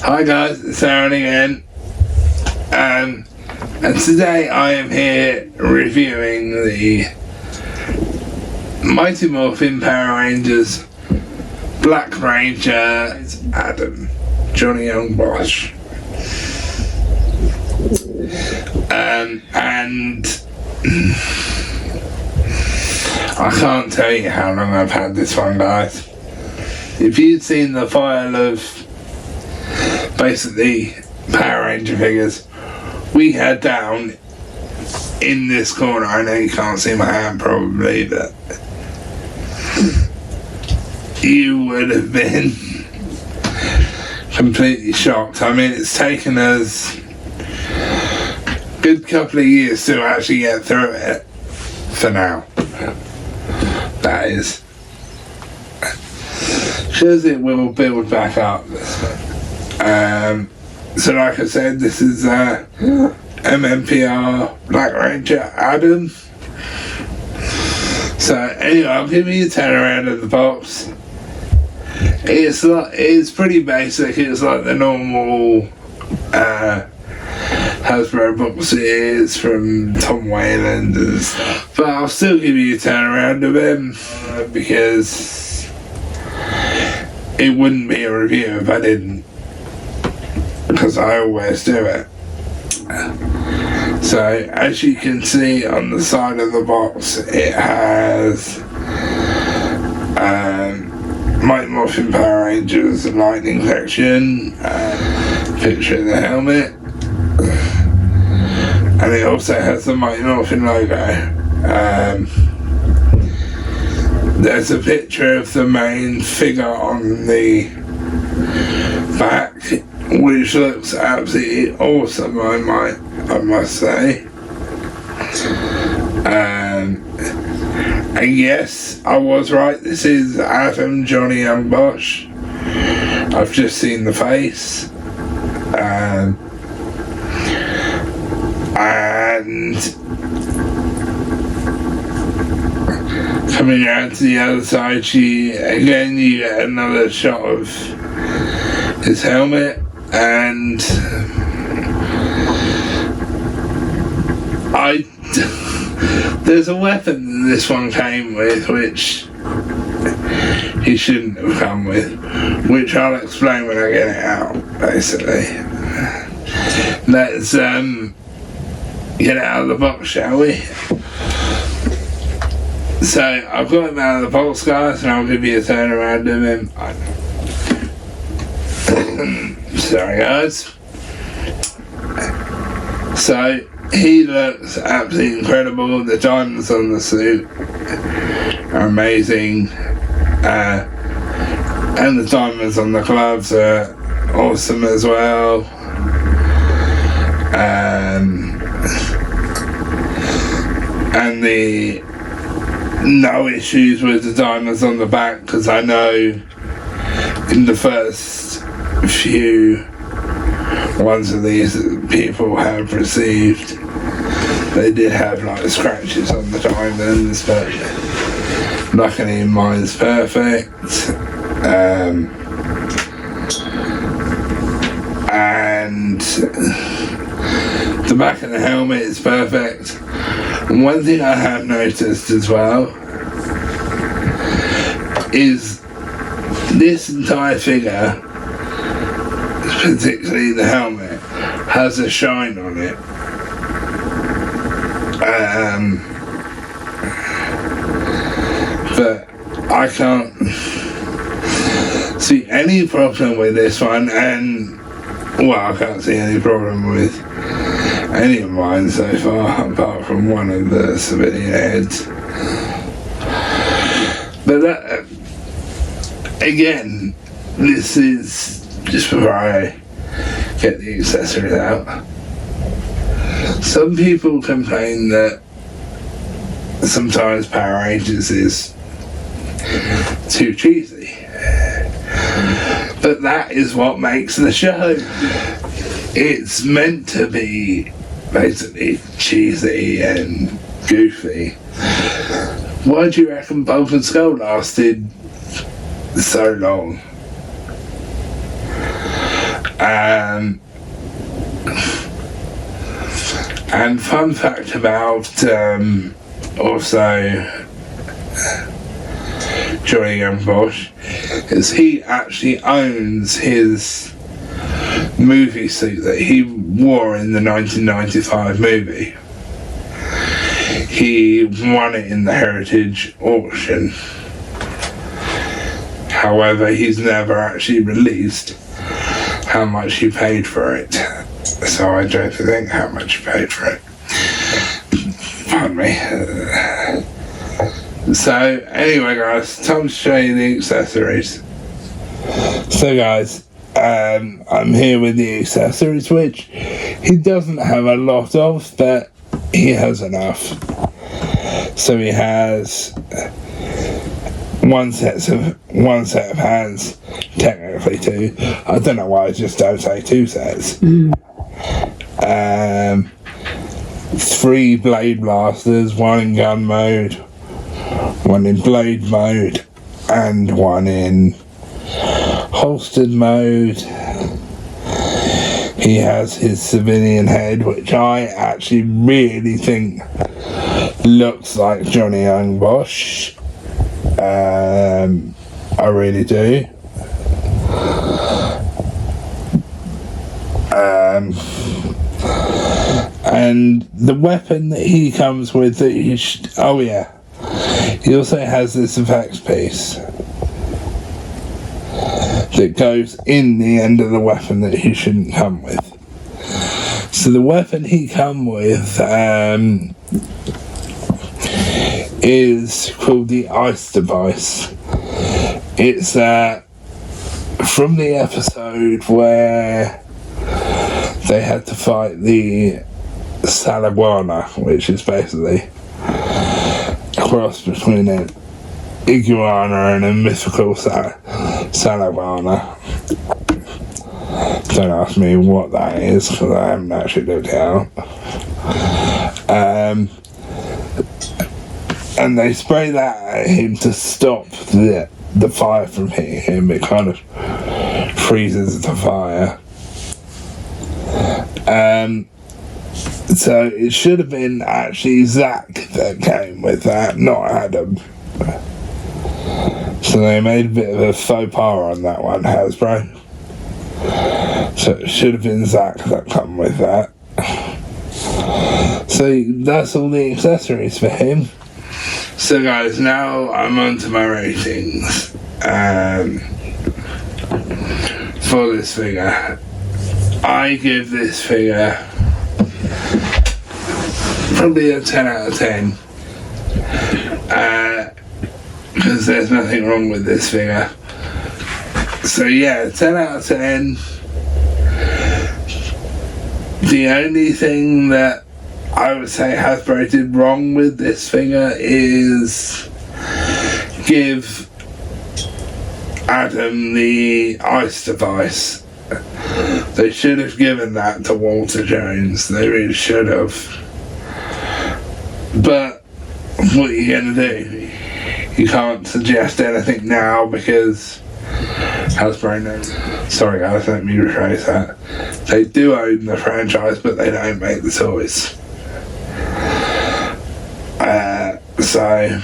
Hi guys, it's Arran again, and today I am here reviewing the Mighty Morphin Power Rangers Black Ranger. It's Adam, Johnny Young Bosch, and I can't tell you how long I've had this one, guys. If you've seen the file of basically Power Ranger figures we had down in this corner, I know you can't see my hand probably, but you would have been completely shocked. I mean, it's taken us a good couple of years to actually get through it for now. That is, shows it will build back up. So like I said, this is MMPR Black Ranger Adam. So anyway, I'll give you a turn around of the box. It's pretty basic. It's like the normal Hasbro box it is from Tom Wayland and stuff. But I'll still give you a turn around of him because it wouldn't be a review if I didn't, because I always do it. So as you can see on the side of the box, it has Mighty Morphin Power Rangers Lightning section, picture of the helmet, and it also has the Mighty Morphin logo. There's a picture of the main figure on the back, which looks absolutely awesome, I must say. And yes, I was right, this is Adam Johnny Young Bosch. I've just seen the face. And coming around to the other side, you get another shot of his helmet, and there's a weapon this one came with which he shouldn't have come with, which I'll explain when I get it out, basically. Let's get it out of the box, shall we? So I've got him out of the box, guys, and I'll give you a turn around of him. Sorry, guys. So he looks absolutely incredible. The diamonds on the suit are amazing, and the diamonds on the gloves are awesome as well. And the no issues with the diamonds on the back, because I know in the first few ones of these that people have received, they did have like scratches on the diamonds, but luckily mine's perfect. And the back of the helmet is perfect. And one thing I have noticed as well is this entire figure, particularly the helmet, has a shine on it. But I can't see any problem with this one, and well, I can't see any problem with any of mine so far, apart from one of the civilian heads. But that, again, this is just before I get the accessories out. Some people complain that sometimes Power Rangers is too cheesy, but that is what makes the show. It's meant to be basically cheesy and goofy. Why do you reckon Bulk and Skull lasted so long? And fun fact about also Johnny Young Bosch is he actually owns his movie suit that he wore in the 1995 movie. He won it in the Heritage auction. However, he's never actually released how much he paid for it. So I don't think how much he paid for it. Pardon me. So anyway guys, time to show you the accessories. So guys, I'm here with the accessories, which he doesn't have a lot of, but he has enough. So he has one set of hands, technically two. I don't know why I just don't say two sets. 3 blade blasters, one in gun mode, one in blade mode, and one in holstered mode. He has his civilian head, which I actually really think looks like Johnny Young Bosch. I really do. And the weapon that he comes with that he also has this effects piece that goes in the end of the weapon that he shouldn't come with. So the weapon he come with is called the ice device. It's from the episode where they had to fight the Salaguana, which is basically a cross between an iguana and a mythical Salaguana. Don't ask me what that is, because I haven't actually looked it out. And they spray that at him to stop the fire from hitting him. It kind of freezes the fire. So it should have been actually Zach that came with that, not Adam. So they made a bit of a faux pas on that one, Hasbro. So it should have been Zach that come with that. So that's all the accessories for him. So guys, now I'm on to my ratings for this figure. I give this figure probably a 10 out of 10 because there's nothing wrong with this figure. So yeah, 10 out of 10. The only thing that I would say Hasbro did wrong with this figure is give Adam the ice device. They should have given that to Walter Jones. They really should have. But what are you going to do? You can't suggest anything now because Hasbro knows. Sorry guys, let me rephrase that. They do own the franchise, but they don't make the toys. So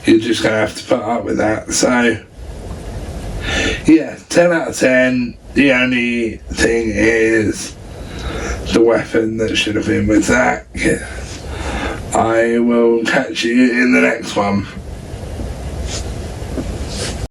you're just going to have to put up with that. So yeah, 10 out of 10. The only thing is the weapon that should have been with Zach. I will catch you in the next one.